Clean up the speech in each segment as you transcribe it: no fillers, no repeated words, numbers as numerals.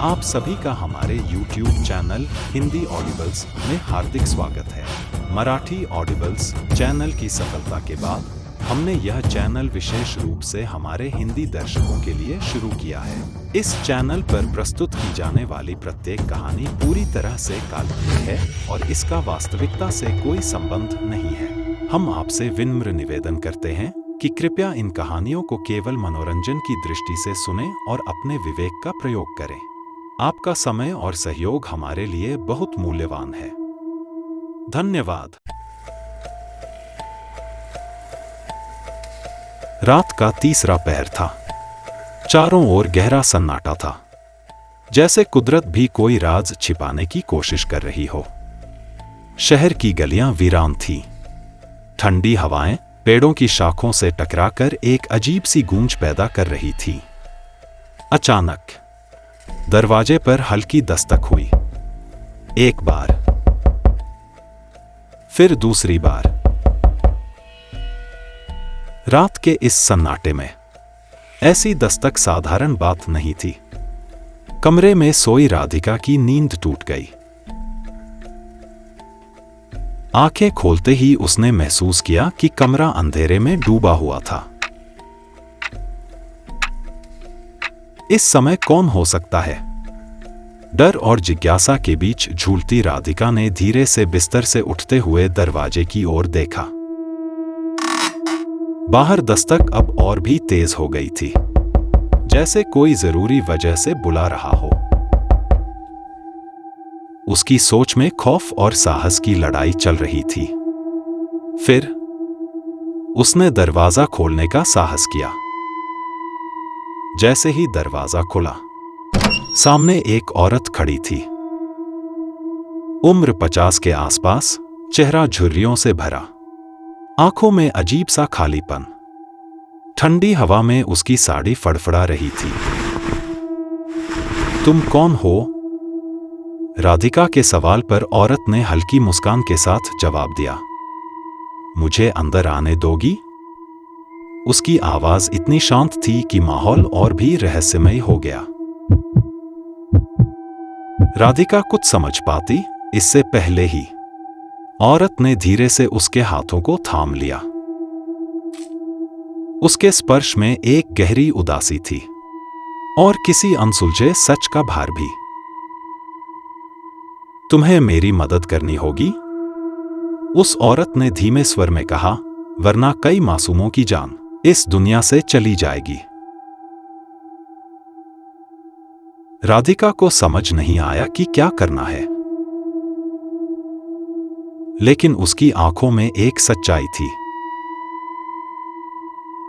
आप सभी का हमारे YouTube चैनल हिंदी ऑडिबल्स में हार्दिक स्वागत है। मराठी ऑडिबल्स चैनल की सफलता के बाद हमने यह चैनल विशेष रूप से हमारे हिंदी दर्शकों के लिए शुरू किया है। इस चैनल पर प्रस्तुत की जाने वाली प्रत्येक कहानी पूरी तरह से काल्पनिक है और इसका वास्तविकता से कोई संबंध नहीं है। हम आपसे विनम्र निवेदन करते हैं कि कृपया इन कहानियों को केवल मनोरंजन की दृष्टि से सुनें और अपने विवेक का प्रयोग करें। आपका समय और सहयोग हमारे लिए बहुत मूल्यवान है। धन्यवाद। रात का तीसरा पहर था। चारों ओर गहरा सन्नाटा था, जैसे कुदरत भी कोई राज छिपाने की कोशिश कर रही हो। शहर की गलियां वीरान थीं। ठंडी हवाएं पेड़ों की शाखों से टकराकर एक अजीब सी गूंज पैदा कर रही थी। अचानक दरवाजे पर हल्की दस्तक हुई। एक बार, फिर दूसरी बार। रात के इस सन्नाटे में ऐसी दस्तक साधारण बात नहीं थी। कमरे में सोई राधिका की नींद टूट गई। आंखें खोलते ही उसने महसूस किया कि कमरा अंधेरे में डूबा हुआ था। इस समय कौन हो सकता है? डर और जिज्ञासा के बीच झूलती राधिका ने धीरे से बिस्तर से उठते हुए दरवाजे की ओर देखा। बाहर दस्तक अब और भी तेज हो गई थी, जैसे कोई जरूरी वजह से बुला रहा हो। उसकी सोच में खौफ और साहस की लड़ाई चल रही थी। फिर उसने दरवाजा खोलने का साहस किया। जैसे ही दरवाजा खुला, सामने एक औरत खड़ी थी। उम्र 50 के आसपास, चेहरा झुर्रियों से भरा, आंखों में अजीब सा खालीपन। ठंडी हवा में उसकी साड़ी फड़फड़ा रही थी। तुम कौन हो? राधिका के सवाल पर औरत ने हल्की मुस्कान के साथ जवाब दिया। मुझे अंदर आने दोगी? उसकी आवाज इतनी शांत थी कि माहौल और भी रहस्यमय हो गया। राधिका कुछ समझ पाती इससे पहले ही औरत ने धीरे से उसके हाथों को थाम लिया। उसके स्पर्श में एक गहरी उदासी थी और किसी अनसुलझे सच का भार भी। तुम्हें मेरी मदद करनी होगी, उस औरत ने धीमे स्वर में कहा, वरना कई मासूमों की जान इस दुनिया से चली जाएगी। राधिका को समझ नहीं आया कि क्या करना है, लेकिन उसकी आंखों में एक सच्चाई थी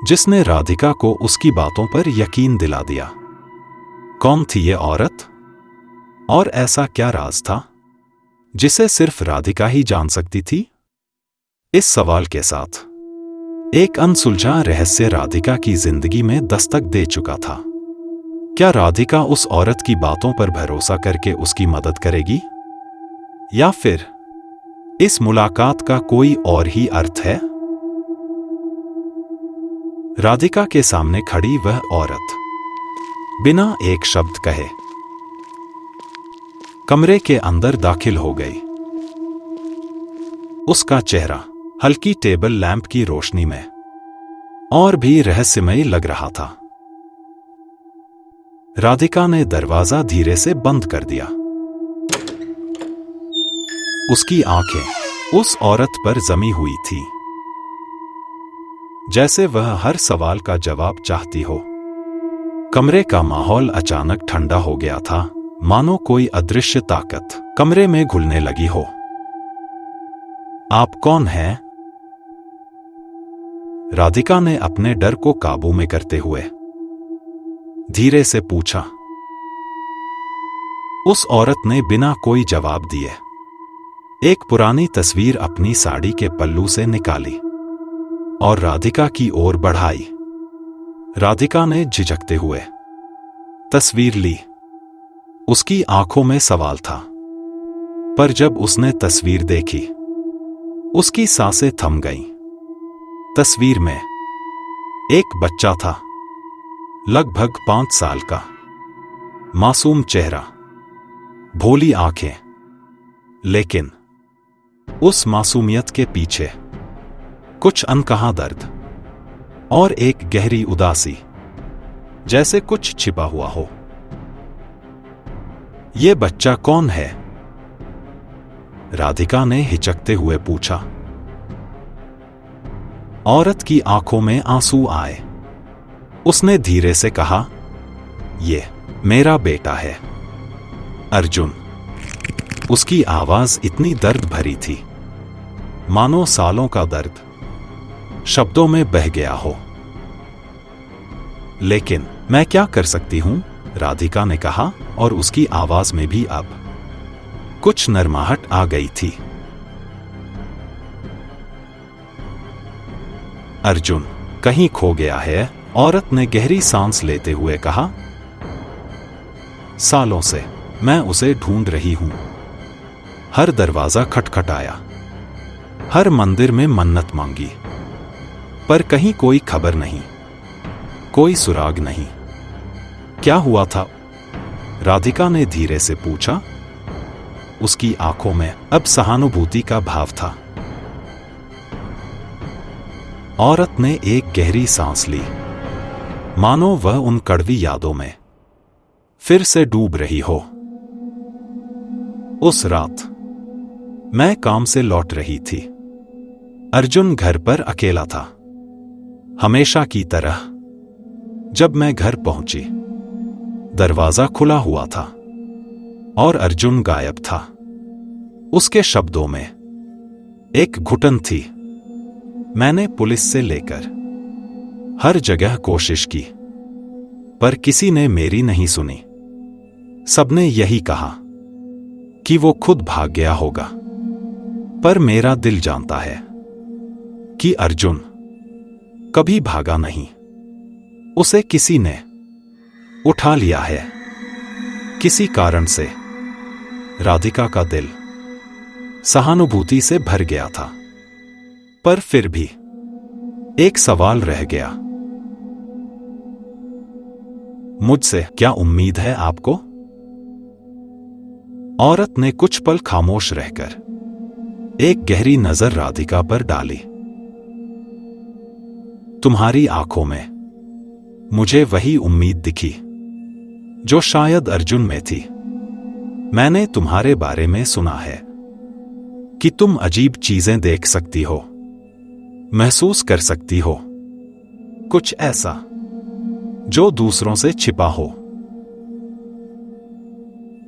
जिसने राधिका को उसकी बातों पर यकीन दिला दिया। कौन थी ये औरत और ऐसा क्या राज था जिसे सिर्फ राधिका ही जान सकती थी? इस सवाल के साथ एक अनसुलझा रहस्य राधिका की जिंदगी में दस्तक दे चुका था। क्या राधिका उस औरत की बातों पर भरोसा करके उसकी मदद करेगी, या फिर इस मुलाकात का कोई और ही अर्थ है? राधिका के सामने खड़ी वह औरत बिना एक शब्द कहे कमरे के अंदर दाखिल हो गई। उसका चेहरा हल्की टेबल लैंप की रोशनी में और भी रहस्यमय लग रहा था। राधिका ने दरवाजा धीरे से बंद कर दिया। उसकी आंखें उस औरत पर जमी हुई थी, जैसे वह हर सवाल का जवाब चाहती हो। कमरे का माहौल अचानक ठंडा हो गया था, मानो कोई अदृश्य ताकत कमरे में घुलने लगी हो। आप कौन हैं? राधिका ने अपने डर को काबू में करते हुए धीरे से पूछा। उस औरत ने बिना कोई जवाब दिए एक पुरानी तस्वीर अपनी साड़ी के पल्लू से निकाली और राधिका की ओर बढ़ाई। राधिका ने झिझकते हुए तस्वीर ली। उसकी आंखों में सवाल था, पर जब उसने तस्वीर देखी, उसकी सांसें थम गईं। तस्वीर में एक बच्चा था, लगभग 5 साल का, मासूम चेहरा, भोली आंखें, लेकिन उस मासूमियत के पीछे कुछ अनकहा दर्द और एक गहरी उदासी, जैसे कुछ छिपा हुआ हो। ये बच्चा कौन है? राधिका ने हिचकते हुए पूछा। औरत की आंखों में आंसू आए। उसने धीरे से कहा, ये मेरा बेटा है, अर्जुन। उसकी आवाज इतनी दर्द भरी थी, मानो सालों का दर्द शब्दों में बह गया हो। लेकिन मैं क्या कर सकती हूं? राधिका ने कहा, और उसकी आवाज में भी अब कुछ नरमाहट आ गई थी। अर्जुन कहीं खो गया है, औरत ने गहरी सांस लेते हुए कहा। सालों से मैं उसे ढूंढ रही हूं। हर दरवाजा खटखटाया, हर मंदिर में मन्नत मांगी, पर कहीं कोई खबर नहीं, कोई सुराग नहीं। क्या हुआ था? राधिका ने धीरे से पूछा। उसकी आंखों में अब सहानुभूति का भाव था। औरत ने एक गहरी सांस ली, मानो वह उन कड़वी यादों में फिर से डूब रही हो। उस रात मैं काम से लौट रही थी। अर्जुन घर पर अकेला था। हमेशा की तरह जब मैं घर पहुंची, दरवाजा खुला हुआ था और अर्जुन गायब था। उसके शब्दों में एक घुटन थी। मैंने पुलिस से लेकर हर जगह कोशिश की, पर किसी ने मेरी नहीं सुनी। सबने यही कहा कि वो खुद भाग गया होगा, पर मेरा दिल जानता है कि अर्जुन कभी भागा नहीं। उसे किसी ने उठा लिया है, किसी कारण से। राधिका का दिल सहानुभूति से भर गया था, पर फिर भी एक सवाल रह गया। मुझसे क्या उम्मीद है आपको? औरत ने कुछ पल खामोश रहकर एक गहरी नजर राधिका पर डाली। तुम्हारी आंखों में मुझे वही उम्मीद दिखी जो शायद अर्जुन में थी। मैंने तुम्हारे बारे में सुना है कि तुम अजीब चीजें देख सकती हो, महसूस कर सकती हो, कुछ ऐसा जो दूसरों से छिपा हो।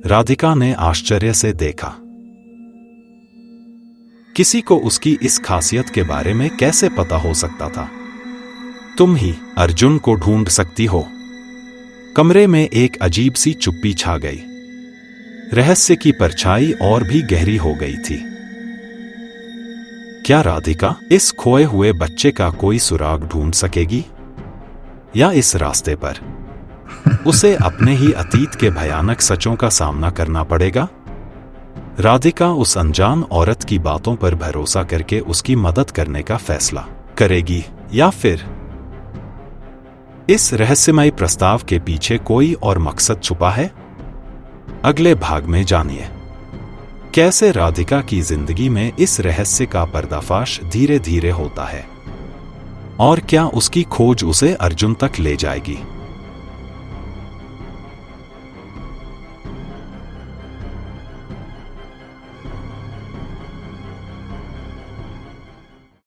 राधिका ने आश्चर्य से देखा। किसी को उसकी इस खासियत के बारे में कैसे पता हो सकता था? तुम ही अर्जुन को ढूंढ सकती हो। कमरे में एक अजीब सी चुप्पी छा गई। रहस्य की परछाई और भी गहरी हो गई थी। क्या राधिका इस खोए हुए बच्चे का कोई सुराग ढूंढ सकेगी, या इस रास्ते पर उसे अपने ही अतीत के भयानक सचों का सामना करना पड़ेगा? राधिका उस अनजान औरत की बातों पर भरोसा करके उसकी मदद करने का फैसला करेगी, या फिर इस रहस्यमय प्रस्ताव के पीछे कोई और मकसद छुपा है? अगले भाग में जानिए कैसे राधिका की जिंदगी में इस रहस्य का पर्दाफाश धीरे धीरे होता है, और क्या उसकी खोज उसे अर्जुन तक ले जाएगी।